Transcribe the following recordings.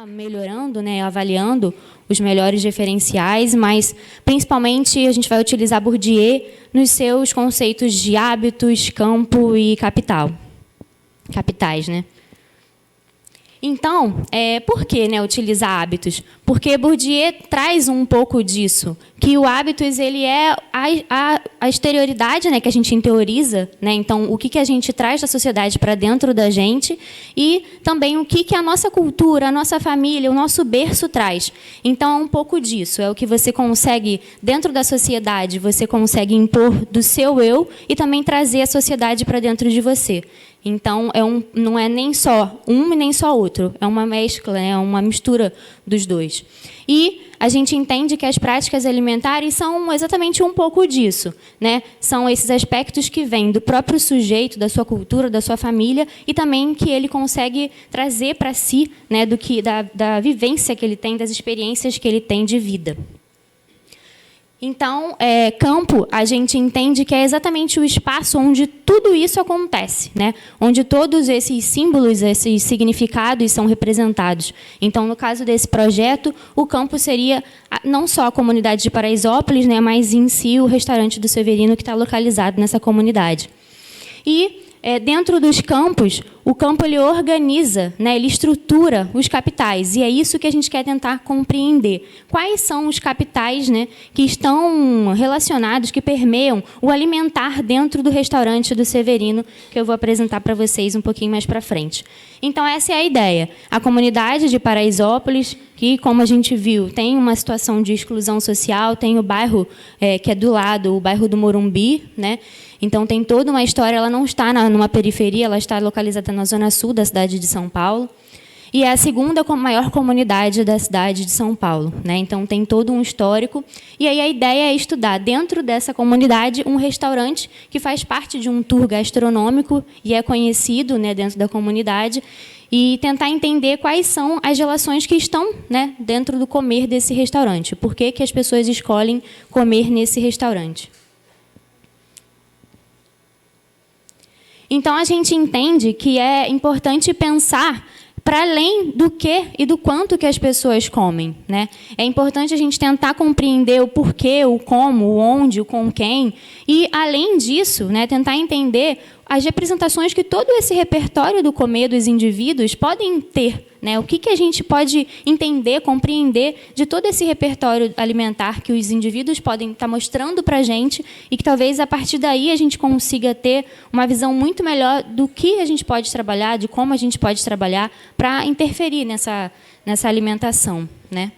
Melhorando, né, avaliando os melhores referenciais, mas principalmente a gente vai utilizar Bourdieu nos seus conceitos de hábitos, campo e capitais, né? Então, por que, né, utilizar hábitos? Porque Bourdieu traz um pouco disso, que o hábitos ele é a exterioridade, né, que a gente interioriza, né? Então, o que a gente traz da sociedade para dentro da gente e também o que a nossa cultura, a nossa família, o nosso berço traz. Então, é um pouco disso, é o que você consegue, dentro da sociedade, você consegue impor do seu eu e também trazer a sociedade para dentro de você. Então, não é nem só um e nem só outro, é uma mescla, é uma mistura dos dois. E a gente entende que as práticas alimentares são exatamente um pouco disso, né? São esses aspectos que vêm do próprio sujeito, da sua cultura, da sua família, e também que ele consegue trazer para si, né, da vivência que ele tem, das experiências que ele tem de vida. Então, campo, a gente entende que é exatamente o espaço onde tudo isso acontece, né? Onde todos esses símbolos, esses significados são representados. Então, no caso desse projeto, o campo seria não só a comunidade de Paraisópolis, né, mas em si o restaurante do Severino que está localizado nessa comunidade. E dentro dos campos, o campo ele organiza, né, ele estrutura os capitais, e é isso que a gente quer tentar compreender. Quais são os capitais, né, que estão relacionados, que permeiam o alimentar dentro do restaurante do Severino, que eu vou apresentar para vocês um pouquinho mais para frente. Então, essa é a ideia. A comunidade de Paraisópolis, que, como a gente viu, tem uma situação de exclusão social, tem o bairro que é do lado, o bairro do Morumbi, né? Então, tem toda uma história, ela não está numa periferia, ela está localizada na zona sul da cidade de São Paulo, e é a segunda maior comunidade da cidade de São Paulo, né? Então, tem todo um histórico, e aí a ideia é estudar, dentro dessa comunidade, um restaurante que faz parte de um tour gastronômico e é conhecido, né, dentro da comunidade, e tentar entender quais são as relações que estão, né, dentro do comer desse restaurante. Por que as pessoas escolhem comer nesse restaurante? Então, a gente entende que é importante pensar para além do que e do quanto que as pessoas comem, né? É importante a gente tentar compreender o porquê, o como, o onde, o com quem, e, além disso, né, tentar entender as representações que todo esse repertório do comer dos indivíduos podem ter, né? O que a gente pode entender, compreender de todo esse repertório alimentar que os indivíduos podem estar mostrando para a gente e que talvez a partir daí a gente consiga ter uma visão muito melhor do que a gente pode trabalhar, de como a gente pode trabalhar para interferir nessa alimentação, né?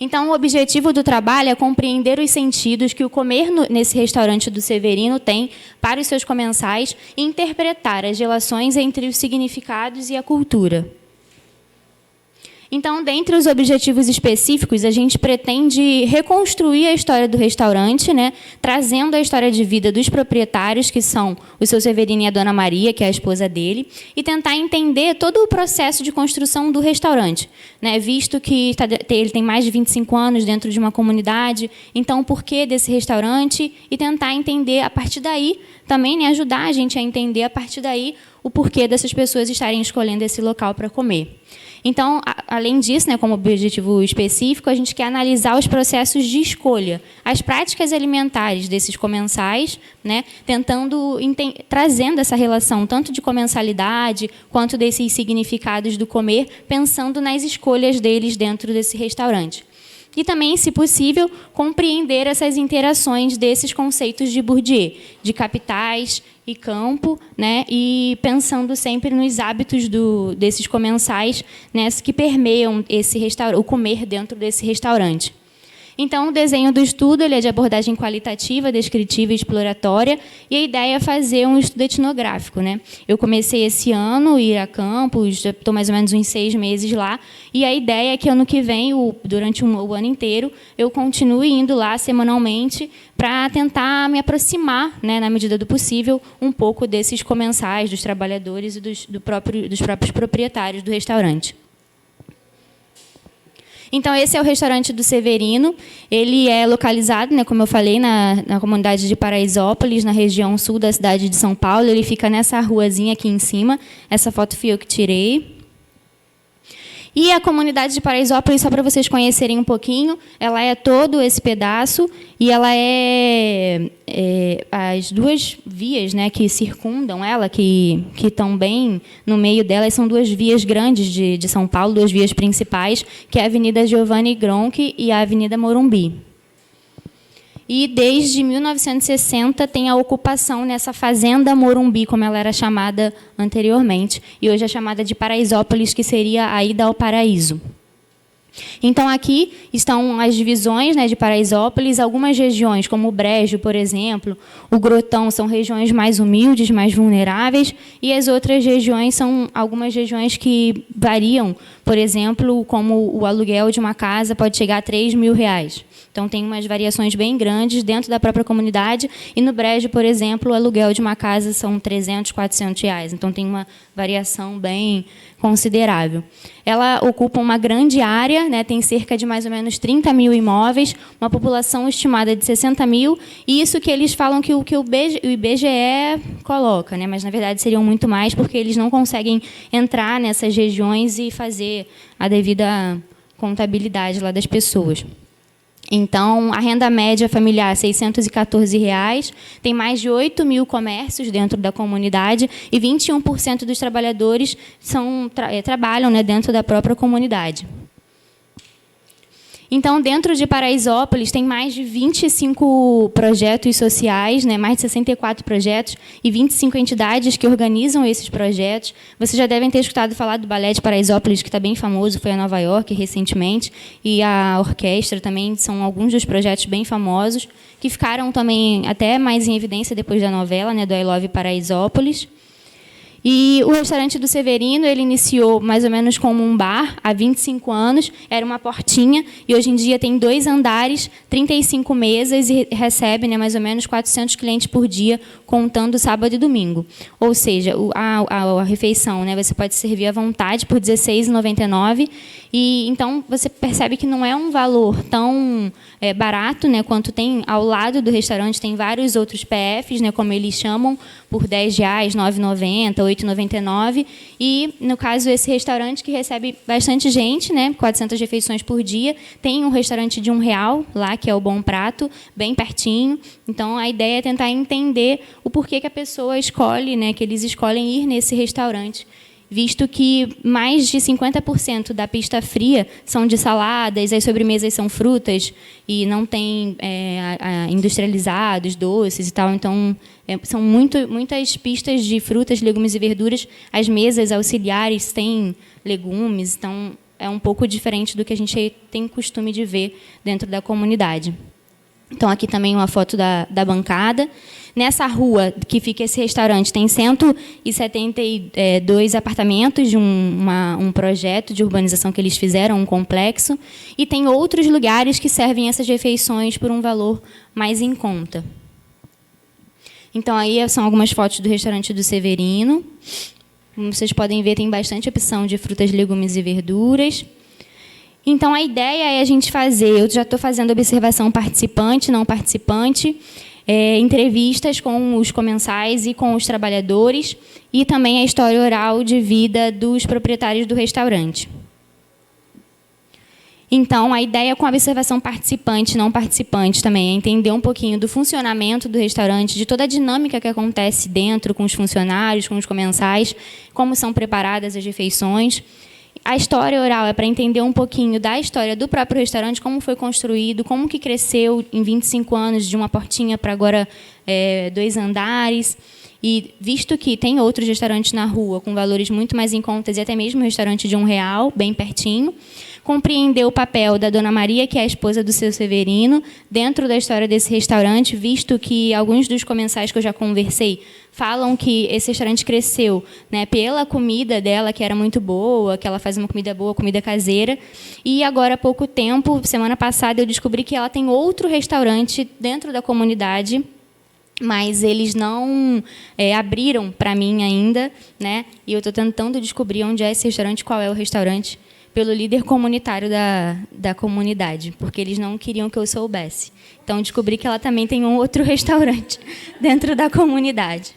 Então, o objetivo do trabalho é compreender os sentidos que o comer nesse restaurante do Severino tem para os seus comensais e interpretar as relações entre os significados e a cultura. Então, dentre os objetivos específicos, a gente pretende reconstruir a história do restaurante, né, trazendo a história de vida dos proprietários, que são o seu Severino e a Dona Maria, que é a esposa dele, e tentar entender todo o processo de construção do restaurante, né, visto que ele tem mais de 25 anos dentro de uma comunidade, então, o porquê desse restaurante, e tentar entender, a partir daí, também, né, ajudar a gente a entender, a partir daí, o porquê dessas pessoas estarem escolhendo esse local para comer. Então, além disso, né, como objetivo específico, a gente quer analisar os processos de escolha, as práticas alimentares desses comensais, né, trazendo essa relação tanto de comensalidade quanto desses significados do comer, pensando nas escolhas deles dentro desse restaurante. E também, se possível, compreender essas interações desses conceitos de Bourdieu, de capitais e campo, né, e pensando sempre nos hábitos desses comensais, né, que permeiam o comer dentro desse restaurante. Então, o desenho do estudo ele é de abordagem qualitativa, descritiva e exploratória, e a ideia é fazer um estudo etnográfico, né? Eu comecei esse ano a ir a campus, já estou mais ou menos uns 6 meses lá, e a ideia é que ano que vem, durante o ano inteiro, eu continue indo lá semanalmente para tentar me aproximar, né, na medida do possível, um pouco desses comensais, dos trabalhadores e dos próprios proprietários do restaurante. Então, esse é o restaurante do Severino. Ele é localizado, né, como eu falei, na comunidade de Paraisópolis, na região sul da cidade de São Paulo. Ele fica nessa ruazinha aqui em cima. Essa foto fui eu que tirei. E a comunidade de Paraisópolis, só para vocês conhecerem um pouquinho, ela é todo esse pedaço e ela é as duas vias, né, que circundam ela, que estão bem no meio dela, são duas vias grandes de São Paulo, duas vias principais, que é a Avenida Giovanni Gronchi e a Avenida Morumbi. E, desde 1960, tem a ocupação nessa Fazenda Morumbi, como ela era chamada anteriormente, e hoje é chamada de Paraisópolis, que seria a ida ao paraíso. Então, aqui estão as divisões, né, de Paraisópolis. Algumas regiões, como o Brejo, por exemplo, o Grotão, são regiões mais humildes, mais vulneráveis, e as outras regiões são algumas regiões que variam, por exemplo, como o aluguel de uma casa pode chegar a R$3.000. Então, tem umas variações bem grandes dentro da própria comunidade. E no Brejo, por exemplo, o aluguel de uma casa são R$300, R$400. Então, tem uma variação bem considerável. Ela ocupa uma grande área, né, tem cerca de mais ou menos 30 mil imóveis, uma população estimada de 60 mil, e isso que eles falam que o IBGE coloca, né, mas, na verdade, seriam muito mais, porque eles não conseguem entrar nessas regiões e fazer a devida contabilidade lá das pessoas. Então, a renda média familiar, R$ 614, tem mais de 8 mil comércios dentro da comunidade e 21% dos trabalhadores trabalham, né, dentro da própria comunidade. Então, dentro de Paraisópolis, tem mais de 25 projetos sociais, né, mais de 64 projetos e 25 entidades que organizam esses projetos. Vocês já devem ter escutado falar do Balé de Paraisópolis, que está bem famoso, foi a Nova York recentemente, e a orquestra também são alguns dos projetos bem famosos, que ficaram também até mais em evidência depois da novela, né, do I Love Paraisópolis. E o restaurante do Severino, ele iniciou mais ou menos como um bar, há 25 anos, era uma portinha, e hoje em dia tem 2 andares, 35 mesas, e recebe, né, mais ou menos 400 clientes por dia, contando sábado e domingo. Ou seja, a refeição, né, você pode servir à vontade por R$ 16,99, e então você percebe que não é um valor tão barato, né, quanto tem ao lado do restaurante, tem vários outros PFs, né, como eles chamam, por R$ 10, R$ 9,90, R$ 8,99. E, no caso, esse restaurante que recebe bastante gente, né, 400 refeições por dia, tem um restaurante de R$1 lá, que é o Bom Prato, bem pertinho. Então, a ideia é tentar entender o porquê que a pessoa escolhe, né, que eles escolhem ir nesse restaurante, visto que mais de 50% da pista fria são de saladas, as sobremesas são frutas e não tem industrializados, doces e tal. Então, são muitas pistas de frutas, legumes e verduras. As mesas auxiliares têm legumes, então é um pouco diferente do que a gente tem costume de ver dentro da comunidade. Então, aqui também uma foto da bancada. Nessa rua que fica esse restaurante, tem 172 apartamentos de um projeto de urbanização que eles fizeram, um complexo, e tem outros lugares que servem essas refeições por um valor mais em conta. Então, aí são algumas fotos do restaurante do Severino. Como vocês podem ver, tem bastante opção de frutas, legumes e verduras. Então, a ideia é a gente fazer, eu já estou fazendo observação participante, não participante, entrevistas com os comensais e com os trabalhadores, e também a história oral de vida dos proprietários do restaurante. Então, a ideia com a observação participante, não participante, também é entender um pouquinho do funcionamento do restaurante, de toda a dinâmica que acontece dentro com os funcionários, com os comensais, como são preparadas as refeições. A história oral é para entender um pouquinho da história do próprio restaurante, como foi construído, como que cresceu em 25 anos de uma portinha para agora 2 andares. E visto que tem outros restaurantes na rua com valores muito mais em contas e até mesmo um restaurante de R$1, bem pertinho, compreendeu o papel da Dona Maria, que é a esposa do seu Severino, dentro da história desse restaurante, visto que alguns dos comensais que eu já conversei falam que esse restaurante cresceu, né, pela comida dela, que era muito boa, que ela faz uma comida boa, comida caseira. E agora, há pouco tempo, semana passada, eu descobri que ela tem outro restaurante dentro da comunidade, mas eles não abriram para mim ainda, né? E eu estou tentando descobrir onde é esse restaurante, qual é o restaurante, pelo líder comunitário da comunidade, porque eles não queriam que eu soubesse. Então, descobri que ela também tem um outro restaurante dentro da comunidade.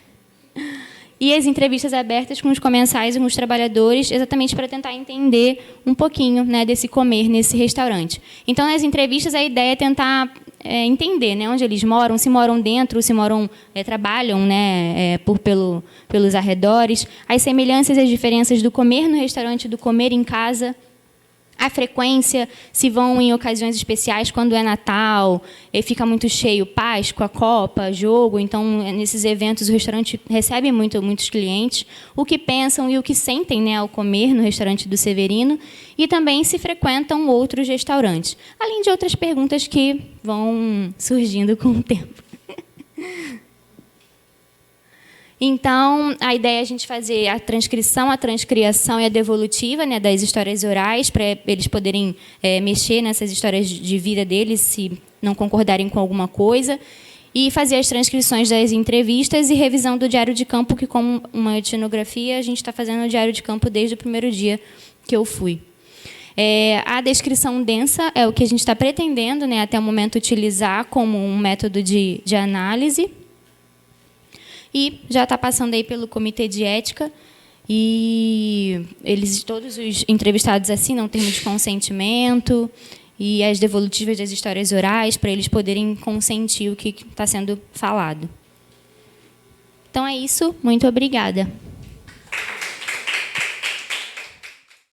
E as entrevistas abertas com os comensais e com os trabalhadores, exatamente para tentar entender um pouquinho, né, desse comer nesse restaurante. Então, nas entrevistas, a ideia é tentar entender, né, onde eles moram, se moram dentro, se moram, trabalham, né, pelos arredores, as semelhanças e as diferenças do comer no restaurante e do comer em casa, a frequência, se vão em ocasiões especiais, quando é Natal, fica muito cheio, Páscoa, Copa, jogo, então, nesses eventos, o restaurante recebe muitos clientes, o que pensam e o que sentem, né, ao comer no restaurante do Severino, e também se frequentam outros restaurantes, além de outras perguntas que vão surgindo com o tempo. Então, a ideia é a gente fazer a transcrição, a transcriação e a devolutiva, né, das histórias orais, para eles poderem mexer nessas histórias de vida deles, se não concordarem com alguma coisa, e fazer as transcrições das entrevistas e revisão do diário de campo, que, como uma etnografia, a gente está fazendo o diário de campo desde o primeiro dia que eu fui. A descrição densa é o que a gente está pretendendo, né, até o momento, utilizar como um método de análise. E já está passando aí pelo comitê de ética, e eles, todos os entrevistados assinam termo de consentimento e as devolutivas das histórias orais, para eles poderem consentir o que está sendo falado. Então, é isso. Muito obrigada.